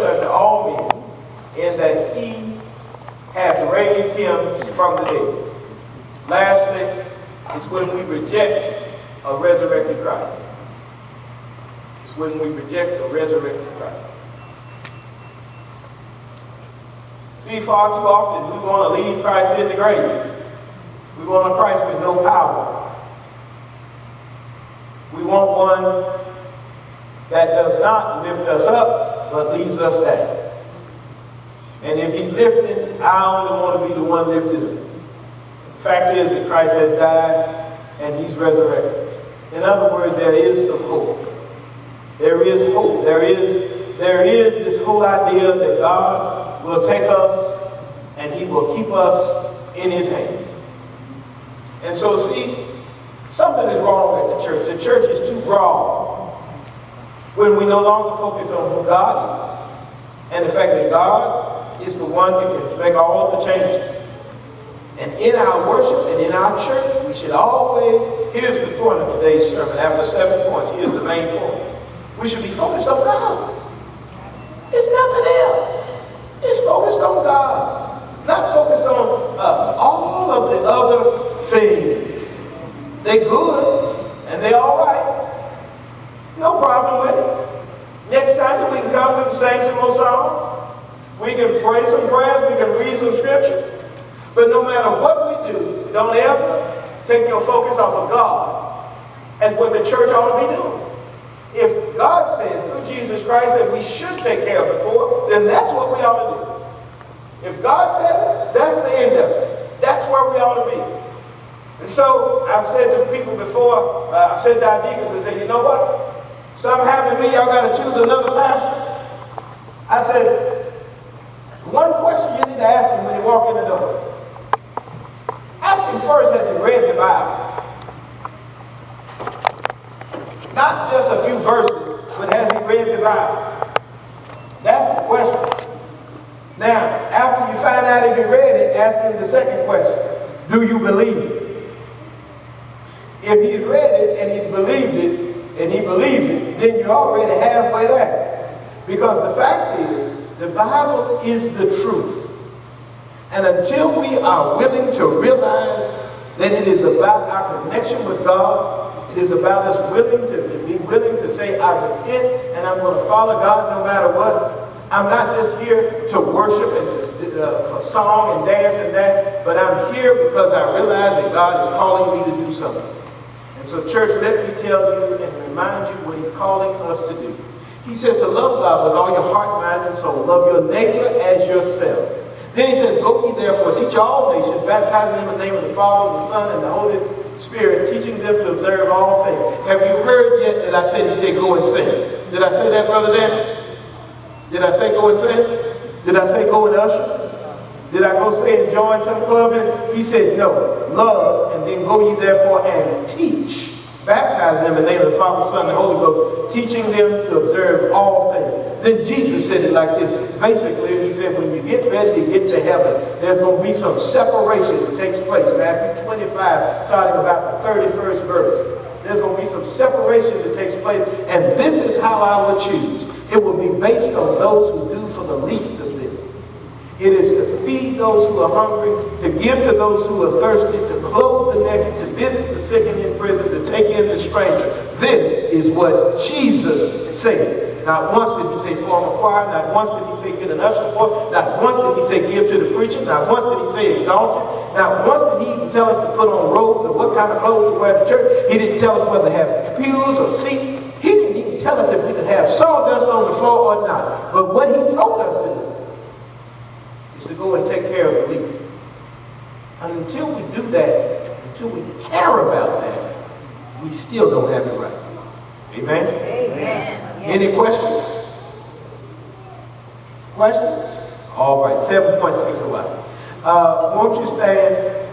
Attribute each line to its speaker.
Speaker 1: unto all men, in that he hath raised him from the dead. Lastly, is when we reject a resurrected Christ. It's when we reject a resurrected Christ. See, far too often we want to leave Christ in the grave. We want a Christ with no power. We want one that does not lift us up, but leaves us down. And if he's lifted, I only want to be the one lifted up. The fact is that Christ has died and he's resurrected. In other words, there is some hope. There is hope. There is this whole idea that God will take us and he will keep us in his hand. And so, see, something is wrong at the church. The church is too broad when we no longer focus on who God is and the fact that God is the one who can make all of the changes. And in our worship and in our church, we should always, here's the point of today's sermon. After 7 points, here's the main point. We should be focused on God. It's nothing else. It's focused on God. Not focused on all of the other things. They're good and they're all right. No problem with it. Next Sunday we can come, we can sing some more songs. We can pray some prayers, we can read some scripture. But no matter what we do, don't ever take your focus off of God as what the church ought to be doing. If God says through Jesus Christ that we should take care of the poor, then that's what we ought to do. If God says it, that's the end of it. That's where we ought to be. And so I've said to people before, I've said to our deacons, I said, you know what? Something happened to me, y'all got to choose another pastor. I said, one question you need to ask him when you walk in the door. Ask him first, has he read the Bible? Not just a few verses, but has he read the Bible? That's the question. Now, after you find out if he read it, ask him the second question. Do you believe it? If he's read it and he's believed it, and he believes it, then you're already halfway there. Because the fact is, the Bible is the truth. And until we are willing to realize that it is about our connection with God, it is about us be willing to say, I repent and I'm going to follow God no matter what. I'm not just here to worship and just for song and dance and that, but I'm here because I realize that God is calling me to do something. And so, church, let me tell you and remind you what he's calling us to do. He says to love God with all your heart, mind, and soul. Love your neighbor as yourself. Then he says, go ye therefore, teach all nations, baptizing them in the name of the Father, the Son, and the Holy Spirit, teaching them to observe all things. Have you heard yet that I said, he said, go and sing? Did I say that, Brother Dan? Did I say go and sing? Did I say go and usher? Did I go say and join some club in it? He said, no, love, and then go ye therefore and teach. Baptize them in the name of the Father, Son, and the Holy Ghost, teaching them to observe all things. Then Jesus said it like this. Basically, he said, when you get ready to get to heaven, there's going to be some separation that takes place. Matthew 25, starting about the 31st verse. There's going to be some separation that takes place. And this is how I would choose. It will be based on those who do for the least of them. It is to feed those who are hungry, to give to those who are thirsty, to clothe the naked, to visit the sick and in prison, to take in the stranger. This is what Jesus said. Not once did he say form a choir, not once did he say get an usher boy, not once did he say give to the preacher, not once did he say exalt it, not once did he even tell us to put on robes or what kind of clothes to wear to church. He didn't tell us whether to have pews or seats. He didn't even tell us if we could have sawdust on the floor or not. But what he told us to do is to go and take care of the least. And until we do that, until we care about that, we still don't have it right. Amen?
Speaker 2: Amen.
Speaker 1: Any questions? Questions? All right, 7 points takes a while. Won't you stand?